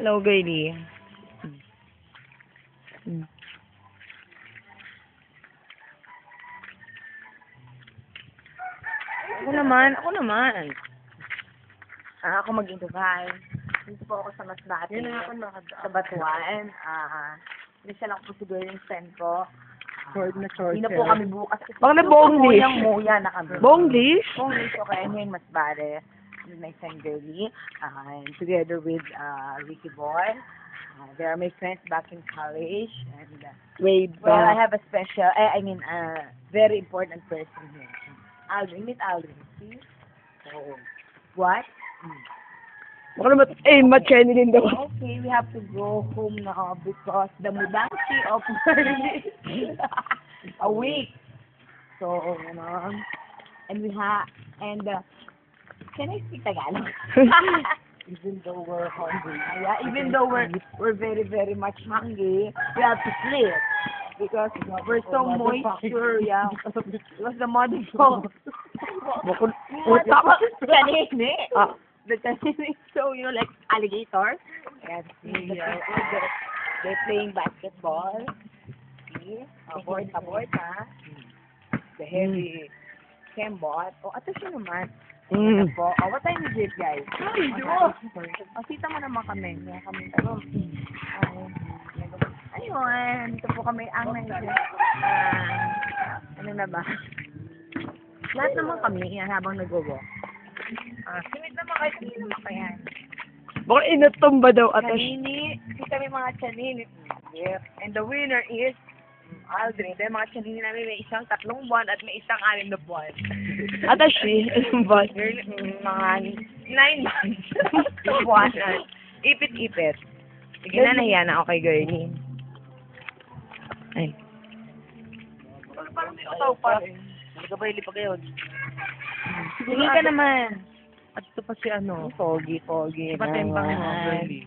Hello, girlie. Ako naman. Ako mag-invite. Dito po ako sa Masbate. Yun na ako Sa Batuan. Hindi siya lang po siguro yung friend ko. Short na short. Hindi na po kami bukas. Baka na Bonglish. Muya na kami. Bonglish? Bonglish, okay. I'm here in Masbate. With my friend Girlie. And together with Ricky Boy. They are my friends back in college. And Way well, I back. have a special, very important person here. Aldrin, meet Aldrin. See? So, what? Baka naman, macheni din daw. Okay, we have to go home now because the mudanchi of Merlin a week. So, and can I speak Tagalog? Even though we're hungry. Yeah, even though we're very, very much hungry, we have to sleep. Because we're so moisture, yeah. Because the mother so kanini. The kanini, so like alligator. And they're playing basketball. See? Abort, the heavy cambot. Ato siya naman. Po. What time is it, guys? Kita mo naman kami. Ayun, dito po kami ang ano na ba? Lahat naman kami habang nag-walk. Simit naman kayo, hindi naman kaya. Baka inatumba daw ata siya. Chanini, kita may mga chanini. Yep. And the winner is Aldrin. Dahil mga chanini namin may isang 3 buwan at may isang 6 na buwan. Ata siya. But, Mga 9 months. 2 buwan. Ipit-ipit. Sige na, nahiya na ako kay girlie. Ay. Parang may utaw pa rin. Nagkabayli pa kayo. Sige ka naman. At ito pa si ano. Pogi. Patembang mo, naman. girlie.